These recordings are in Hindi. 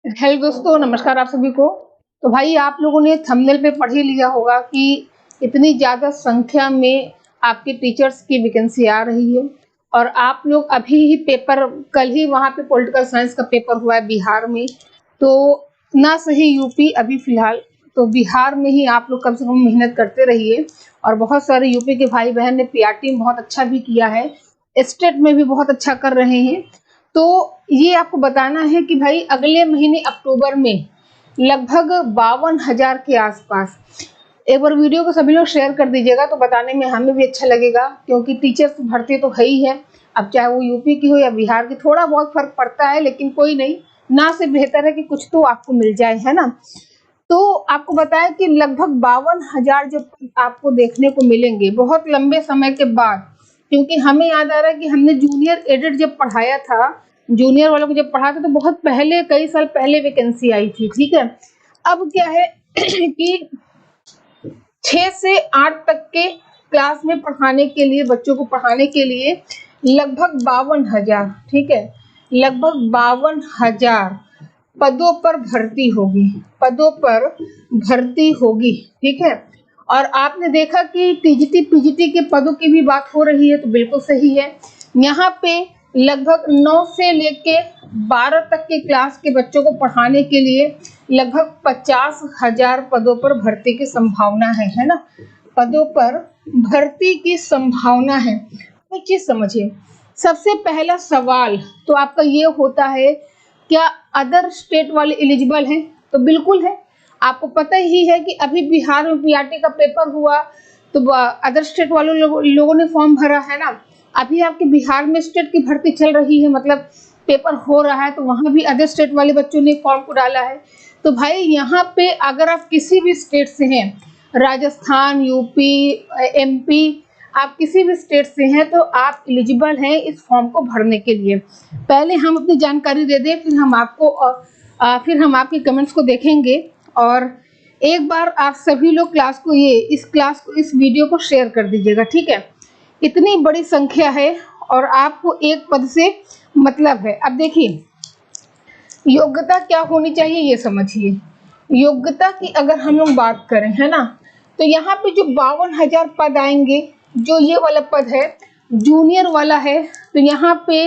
हेलो दोस्तों, नमस्कार आप सभी को। तो भाई आप लोगों ने थंबनेल पे पढ़ ही लिया होगा कि इतनी ज़्यादा संख्या में आपके टीचर्स की वैकेंसी आ रही है और आप लोग अभी ही पेपर कल ही वहाँ पे पॉलिटिकल साइंस का पेपर हुआ है बिहार में। तो ना सही यूपी अभी फ़िलहाल, तो बिहार में ही आप लोग कम से कम मेहनत करते रहिए। और बहुत सारे यूपी के भाई बहन ने पीआरटी में बहुत अच्छा भी किया है, स्टेट में भी बहुत अच्छा कर रहे हैं। तो ये आपको बताना है कि भाई अगले महीने अक्टूबर में लगभग 52,000 के आसपास। एक बार वीडियो को सभी लोग शेयर कर दीजिएगा तो बताने में हमें भी अच्छा लगेगा, क्योंकि टीचर्स भर्ती तो है ही है। अब चाहे वो यूपी की हो या बिहार की, थोड़ा बहुत फर्क पड़ता है, लेकिन कोई नहीं, ना से बेहतर है कि कुछ तो आपको मिल जाए, है ना। तो आपको बताया कि लगभग 52,000 जब आपको देखने को मिलेंगे बहुत लंबे समय के बाद। क्योंकि हमें याद आ रहा है कि हमने जूनियर एडेड जब पढ़ाया था, जूनियर वालों को जब पढ़ा था, तो बहुत पहले, कई साल पहले वैकेंसी आई थी, ठीक है। अब क्या है कि 6 से 8 तक के क्लास में पढ़ाने के लिए, बच्चों को पढ़ाने के लिए लगभग 52,000, ठीक है, लगभग 52,000 पदों पर भर्ती होगी, पदों पर भर्ती होगी, ठीक है। और आपने देखा कि टीजीटी पीजीटी के पदों की भी बात हो रही है, तो बिल्कुल सही है। यहाँ पे लगभग 9 से लेके 12 तक के क्लास के बच्चों को पढ़ाने के लिए लगभग 50,000 पदों पर भर्ती की संभावना है ना। पदों पर भर्ती की संभावना है। एक चीज समझिए, सबसे पहला सवाल तो आपका ये होता है, क्या अदर स्टेट वाले एलिजिबल हैं? तो बिल्कुल है। आपको पता ही है कि अभी बिहार में पीआरटी का पेपर हुआ, तो अदर स्टेट वालों लोगों ने फॉर्म भरा है ना। अभी आपके बिहार में स्टेट की भर्ती चल रही है, मतलब पेपर हो रहा है, तो वहाँ भी अदर स्टेट वाले बच्चों ने फॉर्म को डाला है। तो भाई यहाँ पे अगर आप किसी भी स्टेट से हैं, राजस्थान, यूपी, एमपी, आप किसी भी स्टेट से हैं, तो आप एलिजिबल हैं इस फॉर्म को भरने के लिए। पहले हम अपनी जानकारी दे दें, फिर हम आपके कमेंट्स को देखेंगे। और एक बार आप सभी लोग इस वीडियो को शेयर कर दीजिएगा, ठीक है। इतनी बड़ी संख्या है और आपको एक पद से मतलब है। अब देखिए, योग्यता क्या होनी चाहिए ये समझिए। योग्यता की अगर हम लोग बात करें, है ना, तो यहाँ पे जो 52,000 पद आएंगे, जो ये वाला पद है जूनियर वाला है, तो यहाँ पे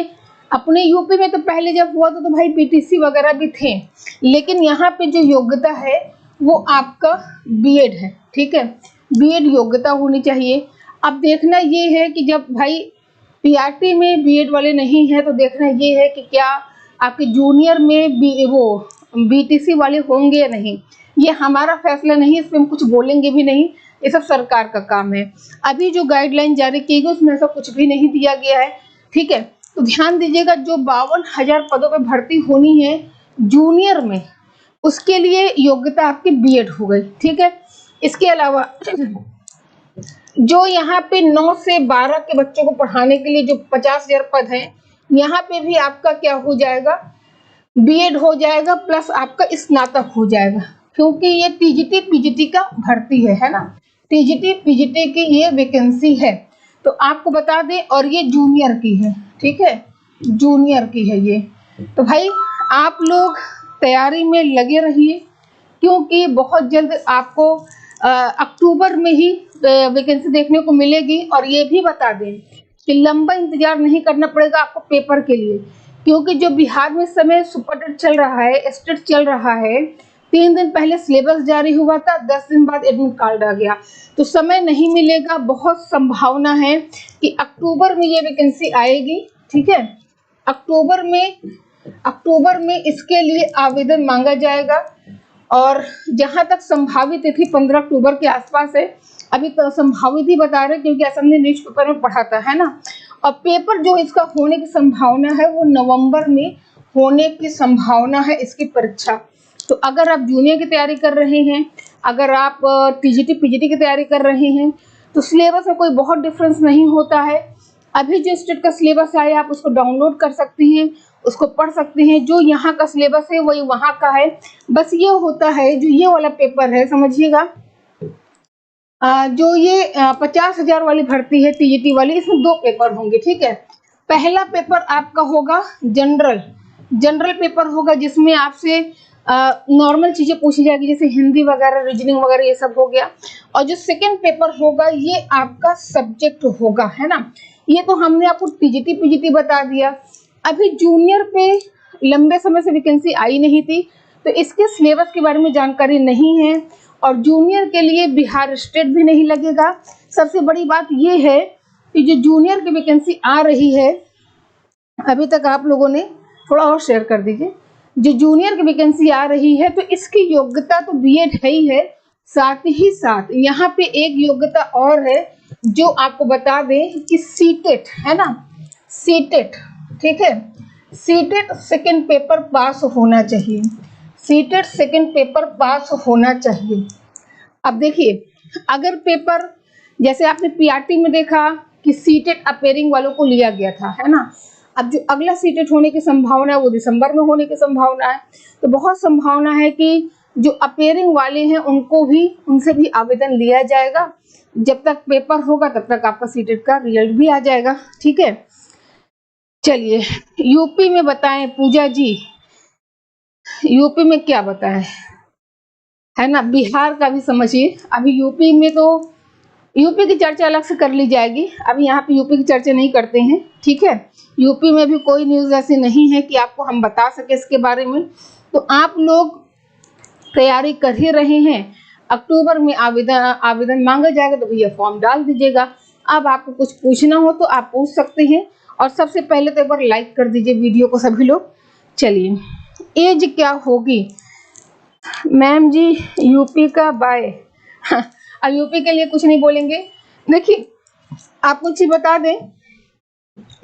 अपने यूपी में तो पहले जब हुआ तो भाई पीटीसी वगैरह भी थे, लेकिन यहाँ पे जो योग्यता है वो आपका बीएड है, ठीक है। बीएड योग्यता होनी चाहिए। अब देखना ये है कि जब भाई पीआरटी में बीएड वाले नहीं है, तो देखना ये है कि क्या आपके जूनियर में बीटीसी वाले होंगे या नहीं। ये हमारा फैसला नहीं, इसमें हम कुछ बोलेंगे भी नहीं, ये सब सरकार का काम है। अभी जो गाइडलाइन जारी की गई उसमें ऐसा कुछ भी नहीं दिया गया है, ठीक है। तो ध्यान दीजिएगा, जो 52,000 पदों पर भर्ती होनी है जूनियर में, उसके लिए योग्यता आपकी बीएड हो गई, ठीक है। इसके अलावा जो यहाँ पे 9 से 12 के बच्चों को पढ़ाने के लिए जो 50,000 पद हैं, यहाँ पे भी आपका क्या हो जाएगा, बीएड हो जाएगा, प्लस आपका स्नातक हो जाएगा, क्योंकि ये टीजीटी पीजीटी का भर्ती है ना। टीजीटी पीजीटी की ये वैकेंसी है, तो आपको बता दें। और ये जूनियर की है, ठीक है, जूनियर की है ये। तो भाई आप लोग तैयारी में लगे रहिए, क्योंकि बहुत जल्द आपको अक्टूबर में ही वैकेंसी देखने को मिलेगी। और ये भी बता दें कि लंबा इंतजार नहीं करना पड़ेगा आपको पेपर के लिए, क्योंकि जो बिहार में समय सुपरटेट चल रहा है, स्टेट चल रहा है, 3 दिन पहले सिलेबस जारी हुआ था, 10 दिन बाद एडमिट कार्ड आ गया, तो समय नहीं मिलेगा। बहुत संभावना है कि अक्टूबर में ये वैकेंसी आएगी, ठीक है। अक्टूबर में इसके लिए आवेदन मांगा जाएगा। और जहां तक संभावित तिथि 15 अक्टूबर के आसपास है, अभी तो संभावित ही बता रहे, क्योंकि ऐसा हमने न्यूज़पेपर में पढ़ा था, है ना। और पेपर जो इसका होने की संभावना है वो नवंबर में होने की संभावना है इसकी परीक्षा। तो अगर आप जूनियर की तैयारी कर रहे हैं, अगर आप टीजीटी पीजीटी की तैयारी कर रहे हैं, तो सिलेबस में कोई बहुत डिफरेंस नहीं होता है। अभी जो स्टेट का सिलेबस आया आप उसको डाउनलोड कर सकते हैं, उसको पढ़ सकते हैं। जो यहाँ का सिलेबस है वही वहाँ का है। बस ये होता है, जो ये वाला पेपर है समझिएगा, जो ये 50,000 वाली भर्ती है टीजीटी वाली, इसमें 2 पेपर होंगे, ठीक है। पहला पेपर आपका होगा जनरल, जनरल पेपर होगा जिसमें आपसे नॉर्मल चीजें पूछी जाएगी, जैसे हिंदी वगैरह, रीजनिंग वगैरह, ये सब हो गया। और जो सेकंड पेपर होगा ये आपका सब्जेक्ट होगा, है ना। ये तो हमने आपको टीजीटी पीजीटी बता दिया। अभी जूनियर पे लंबे समय से वैकेंसी आई नहीं थी, तो इसके सिलेबस के बारे में जानकारी नहीं है, और जूनियर के लिए बिहार स्टेट भी नहीं लगेगा। सबसे बड़ी बात ये है कि जो जूनियर की वैकेंसी आ रही है, अभी तक आप लोगों ने थोड़ा और शेयर कर दीजिए, जो जूनियर की वैकेंसी आ रही है तो इसकी योग्यता तो बीएड है ही है, साथ ही साथ यहाँ पे एक योग्यता और है जो आपको बता दें कि सीटेट है ना, सीटेट, ठीक है, सीटेट सेकंड पेपर पास होना चाहिए, सीटेट सेकंड पेपर पास होना चाहिए। अब देखिए, अगर पेपर जैसे आपने पीआरटी में देखा कि सीटेट अपेयरिंग वालों को लिया गया था, है ना, अब जो अगला सीटेट होने की संभावना है वो दिसंबर में होने की संभावना है, तो बहुत संभावना है कि जो अपेयरिंग वाले हैं उनको भी, उनसे भी आवेदन लिया जाएगा। जब तक पेपर होगा तब तक आपका सीटेट का रिजल्ट भी आ जाएगा, ठीक है। चलिए यूपी में बताएं पूजा जी, यूपी में क्या बताएं, है ना, बिहार का भी समझिए। अभी यूपी में तो यूपी की चर्चा अलग से कर ली जाएगी, अभी यहाँ पे यूपी की चर्चा नहीं करते हैं, ठीक है। यूपी में भी कोई न्यूज़ ऐसी नहीं है कि आपको हम बता सके इसके बारे में, तो आप लोग तैयारी कर ही रहे हैं। अक्टूबर में आवेदन मांगा जाएगा तो भैया फॉर्म डाल दीजिएगा। अब आपको कुछ पूछना हो तो आप पूछ सकते हैं, और सबसे पहले तो एक बार लाइक कर दीजिए वीडियो को सभी लोग। चलिए एज क्या होगी मैम जी, यूपी का बाय अब यूपी के लिए कुछ नहीं बोलेंगे। देखिए आपको चीज बता दें,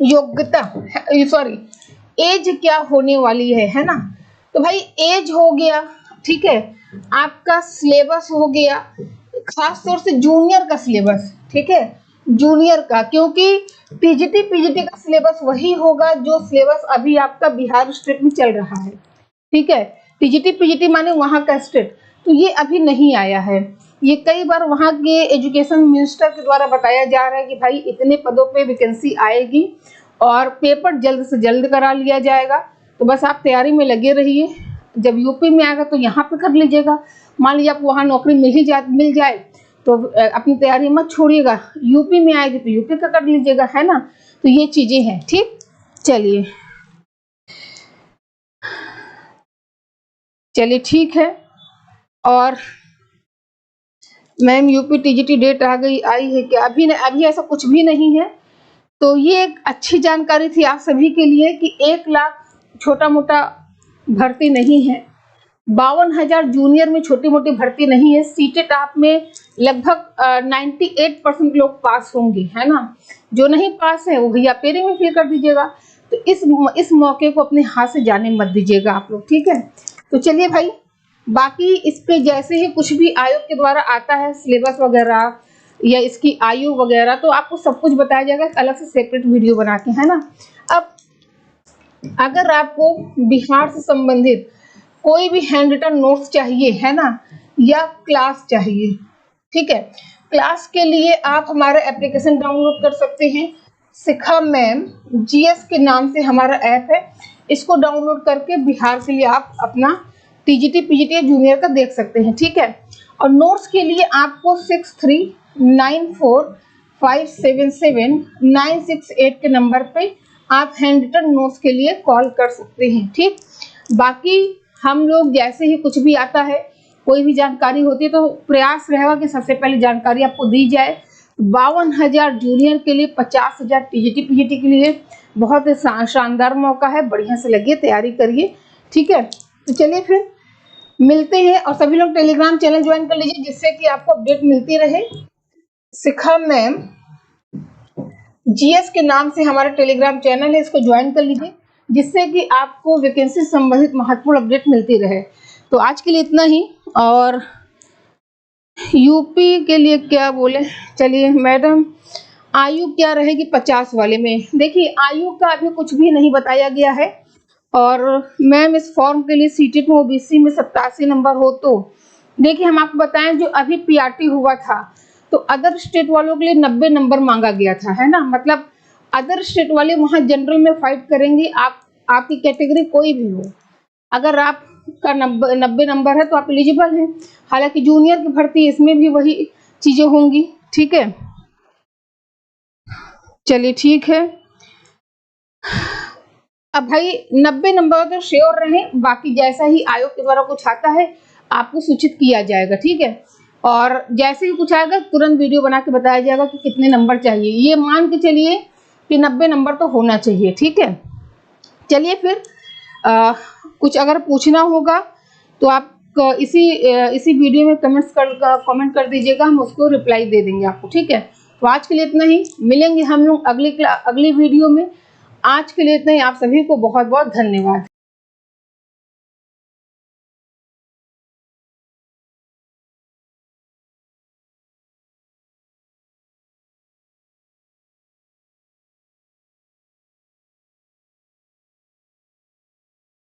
योग्यता सॉरी एज क्या होने वाली है ना, तो भाई एज हो गया, ठीक है, आपका सिलेबस हो गया, खास तौर से जूनियर का सिलेबस, ठीक है, जूनियर का, क्योंकि टीजीटी पीजीटी का सिलेबस वही होगा जो सिलेबस अभी आपका बिहार स्टेट में चल रहा है, ठीक है। टीजीटी पीजीटी माने वहां का स्टेट, तो ये अभी नहीं आया है। ये कई बार वहां के एजुकेशन मिनिस्टर के द्वारा बताया जा रहा है कि भाई इतने पदों पे वैकेंसी आएगी और पेपर जल्द से जल्द करा लिया जाएगा, तो बस आप तैयारी में लगे रहिए। जब यूपी में आएगा तो यहाँ पे कर लीजिएगा, मान लीजिए आपको वहाँ नौकरी मिल जाए तो अपनी तैयारी मत छोड़िएगा, यूपी में आएगी तो यूपी का कर लीजिएगा, है ना। तो ये चीजें हैं, ठीक। चलिए ठीक है। और मैम यूपी टीजीटी डेट आई है क्या? अभी ऐसा कुछ भी नहीं है। तो ये एक अच्छी जानकारी थी आप सभी के लिए कि 1 लाख छोटा मोटा भर्ती नहीं है, 52,000 जूनियर में छोटी मोटी भर्ती नहीं है। सीटेट आप में लगभग 98% लोग पास होंगे, है ना। जो नहीं पास है वो भैया पेरी में फिल कर दीजिएगा। तो इस मौके को अपने हाथ से जाने मत दीजिएगा आप लोग, ठीक है। तो चलिए भाई, बाकी इस पे जैसे ही कुछ भी आयोग के द्वारा आता है सिलेबस वगैरह या इसकी आयु वगैरह, तो आपको सब कुछ बताया जाएगा अलग से सेपरेट वीडियो बना के, है ना। अब अगर आपको बिहार से संबंधित कोई भी हैंड रिटन नोट्स चाहिए, है ना, या क्लास चाहिए, ठीक है, क्लास के लिए आप हमारा एप्लीकेशन डाउनलोड कर सकते हैं। शिखा मैम जीएस के नाम से हमारा ऐप है, इसको डाउनलोड करके बिहार के लिए आप अपना टीजीटी पीजीटी जूनियर का देख सकते हैं, ठीक है। और नोट्स के लिए आपको 6394577968 के नंबर पे आप हैंड रिटन नोट्स के लिए कॉल कर सकते हैं, ठीक। बाकी हम लोग जैसे ही कुछ भी आता है, कोई भी जानकारी होती है, तो प्रयास रहेगा कि सबसे पहले जानकारी आपको दी जाए। 52,000 जूनियर के लिए, 50,000 टीजीटी पीजीटी के लिए बहुत शानदार मौका है, बढ़िया से लगिए, तैयारी करिए, ठीक है। तो चलिए फिर मिलते हैं, और सभी लोग टेलीग्राम चैनल ज्वाइन कर लीजिए जिससे कि आपको अपडेट मिलती रहे। शिखा मैम जीएस के नाम से हमारा टेलीग्राम चैनल है, इसको ज्वाइन कर लीजिए जिससे कि आपको वैकेंसी संबंधित महत्वपूर्ण अपडेट मिलती रहे। तो आज के लिए इतना ही। और यूपी के लिए क्या बोले, चलिए मैडम आयु क्या रहेगी 50 वाले में? देखिए आयु का अभी कुछ भी नहीं बताया गया है। और मैम इस फॉर्म के लिए सीटेट में ओबीसी में 87 नंबर हो, तो देखिए हम आपको बताएं जो अभी पीआरटी हुआ था तो अदर स्टेट वालों के लिए 90 नंबर मांगा गया था, है ना। मतलब अदर स्टेट वाले वहां जनरल में फाइट करेंगे, आप आपकी कैटेगरी कोई भी हो, अगर आपका 90 नंबर है तो आप एलिजिबल हैं। हालांकि जूनियर की भर्ती इसमें भी वही चीजें होंगी, ठीक है। चलिए ठीक है। अब भाई 90 नंबर तो श्योर रहे, बाकी जैसा ही आयोग के द्वारा कुछ आता है आपको सूचित किया जाएगा, ठीक है। और जैसे ही कुछ आएगा तुरंत वीडियो बना के बताया जाएगा कि कितने नंबर चाहिए। ये मान के चलिए कि 90 नंबर तो होना चाहिए, ठीक है। चलिए फिर कुछ अगर पूछना होगा तो आप इसी वीडियो में कमेंट कर दीजिएगा, हम उसको रिप्लाई दे देंगे आपको, ठीक है। तो आज के लिए इतना ही, मिलेंगे हम लोग अगली वीडियो में। आज के लिए इतना ही, आप सभी को बहुत बहुत धन्यवाद।